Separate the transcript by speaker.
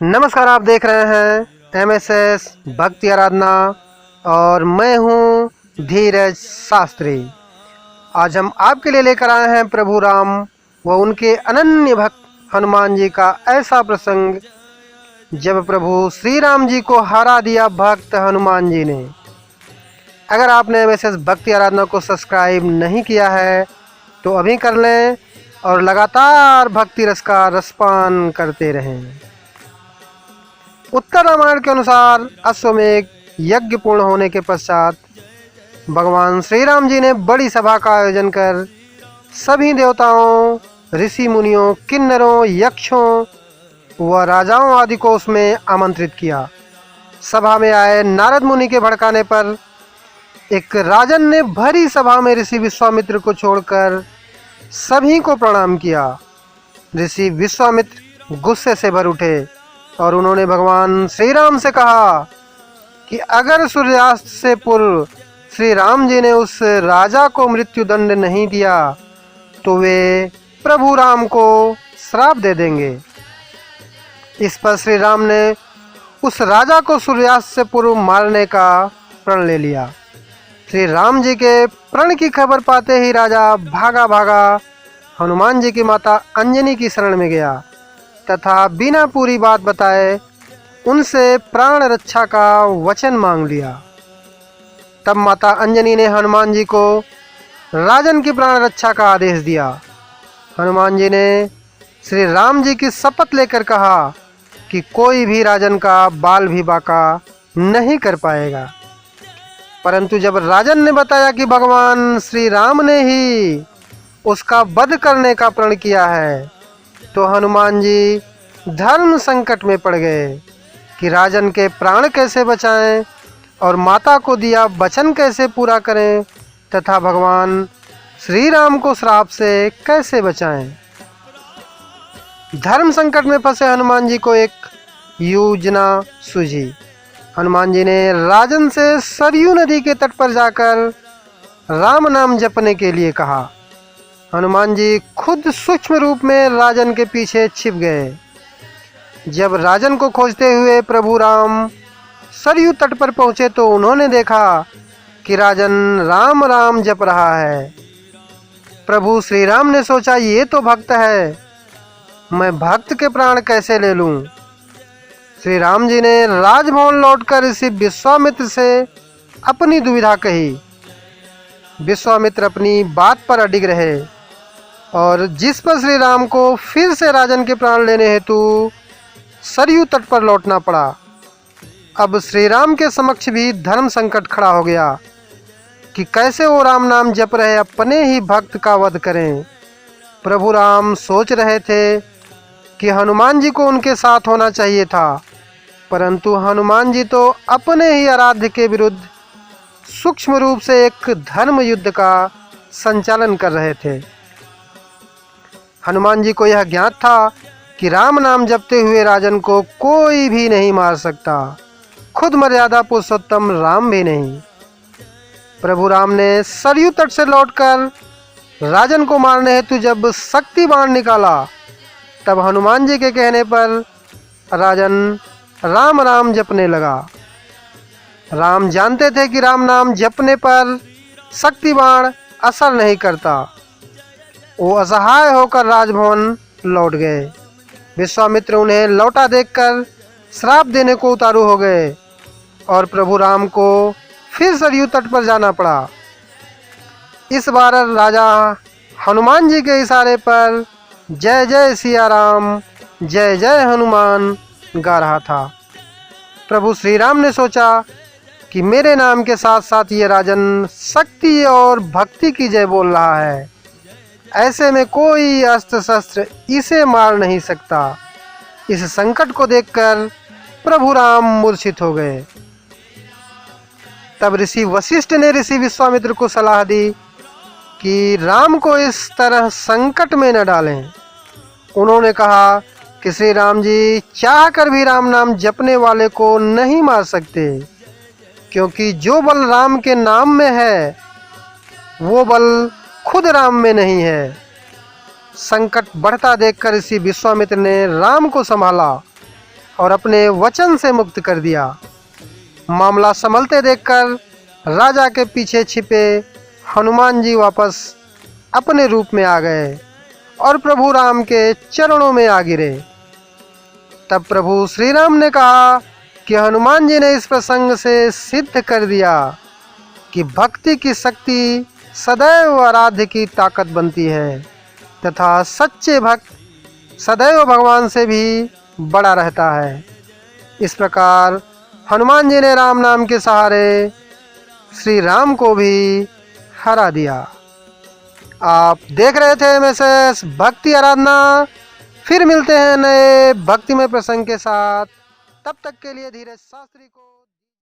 Speaker 1: नमस्कार, आप देख रहे हैं MSS भक्ति आराधना और मैं हूं धीरज शास्त्री। आज हम आपके लिए लेकर आए हैं प्रभु राम व उनके अनन्य भक्त हनुमान जी का ऐसा प्रसंग जब प्रभु श्री राम जी को हरा दिया भक्त हनुमान जी ने। अगर आपने MSS भक्ति आराधना को सब्सक्राइब नहीं किया है तो अभी कर लें और लगातार भक्ति रस का रसपान करते रहें। उत्तर रामायण के अनुसार अश्वमेध यज्ञ पूर्ण होने के पश्चात भगवान श्री राम जी ने बड़ी सभा का आयोजन कर सभी देवताओं, ऋषि मुनियों, किन्नरों, यक्षों व राजाओं आदि को उसमें आमंत्रित किया। सभा में आए नारद मुनि के भड़काने पर एक राजन ने भरी सभा में ऋषि विश्वामित्र को छोड़कर सभी को प्रणाम किया। ऋषि विश्वामित्र गुस्से से भर उठे और उन्होंने भगवान श्री राम से कहा कि अगर सूर्यास्त से पूर्व श्री राम जी ने उस राजा को मृत्यु दंड नहीं दिया तो वे प्रभु राम को श्राप दे देंगे। इस पर श्री राम ने उस राजा को सूर्यास्त से पूर्व मारने का प्रण ले लिया। श्री राम जी के प्रण की खबर पाते ही राजा भागा भागा हनुमान जी की माता अंजनी की शरण में गया तथा बिना पूरी बात बताए उनसे प्राण रक्षा का वचन मांग लिया। तब माता अंजनी ने हनुमान जी को राजन की प्राण रक्षा का आदेश दिया। हनुमान जी ने श्री राम जी की शपथ लेकर कहा कि कोई भी राजन का बाल भी बाका नहीं कर पाएगा। परंतु जब राजन ने बताया कि भगवान श्री राम ने ही उसका वध करने का प्रण किया है तो हनुमान जी धर्म संकट में पड़ गए कि राजन के प्राण कैसे बचाएं और माता को दिया वचन कैसे पूरा करें तथा भगवान श्री राम को श्राप से कैसे बचाएं। धर्म संकट में फंसे हनुमान जी को एक योजना सूझी। हनुमान जी ने राजन से सरयू नदी के तट पर जाकर राम नाम जपने के लिए कहा। हनुमान जी खुद सूक्ष्म रूप में राजन के पीछे छिप गए। जब राजन को खोजते हुए प्रभु राम सरयू तट पर पहुंचे तो उन्होंने देखा कि राजन राम राम जप रहा है। प्रभु श्री राम ने सोचा, ये तो भक्त है, मैं भक्त के प्राण कैसे ले लूं। श्री राम जी ने राजभवन लौटकर ऋषि विश्वामित्र से अपनी दुविधा कही। विश्वामित्र अपनी बात पर अडिग रहे और जिस पर श्री राम को फिर से राजन के प्राण लेने हेतु सरयू तट पर लौटना पड़ा। अब श्री राम के समक्ष भी धर्म संकट खड़ा हो गया कि कैसे वो राम नाम जप रहे अपने ही भक्त का वध करें। प्रभु राम सोच रहे थे कि हनुमान जी को उनके साथ होना चाहिए था, परंतु हनुमान जी तो अपने ही आराध्य के विरुद्ध सूक्ष्म रूप से एक धर्म युद्ध का संचालन कर रहे थे। हनुमान जी को यह ज्ञात था कि राम नाम जपते हुए राजन को कोई भी नहीं मार सकता, खुद मर्यादा पुरुषोत्तम राम भी नहीं। प्रभु राम ने सरयू तट से लौटकर राजन को मारने हेतु जब शक्ति बाण निकाला तब हनुमान जी के कहने पर राजन राम राम जपने लगा। राम जानते थे कि राम नाम जपने पर शक्ति बाण असर नहीं करता। वो असहाय होकर राजभवन लौट गए। विश्वामित्र उन्हें लौटा देखकर श्राप देने को उतारू हो गए और प्रभु राम को फिर सरयू तट पर जाना पड़ा। इस बार राजा हनुमान जी के इशारे पर जय जय सिया राम, जय जय हनुमान गा रहा था। प्रभु श्री राम ने सोचा कि मेरे नाम के साथ साथ ये राजन शक्ति और भक्ति की जय बोल रहा है, ऐसे में कोई अस्त्र शस्त्र इसे मार नहीं सकता। इस संकट को देखकर प्रभु राम मूर्छित हो गए। तब ऋषि वशिष्ठ ने ऋषि विश्वामित्र को सलाह दी कि राम को इस तरह संकट में न डालें। उन्होंने कहा कि श्री राम जी चाह कर भी राम नाम जपने वाले को नहीं मार सकते, क्योंकि जो बल राम के नाम में है वो बल खुद राम में नहीं है। संकट बढ़ता देखकर ऋषि विश्वामित्र ने राम को संभाला और अपने वचन से मुक्त कर दिया। मामला संभलते देखकर राजा के पीछे छिपे हनुमान जी वापस अपने रूप में आ गए और प्रभु राम के चरणों में आ गिरे। तब प्रभु श्री राम ने कहा कि हनुमान जी ने इस प्रसंग से सिद्ध कर दिया कि भक्ति की शक्ति सदैव आराध्य की ताकत बनती है तथा सच्चे भक्त सदैव भगवान से भी बड़ा रहता है। इस प्रकार हनुमान जी ने राम नाम के सहारे श्री राम को भी हरा दिया। आप देख रहे थे एमएसएस भक्ति आराधना। फिर मिलते हैं नए भक्तिमय प्रसंग के साथ। तब तक के लिए धीरज शास्त्री को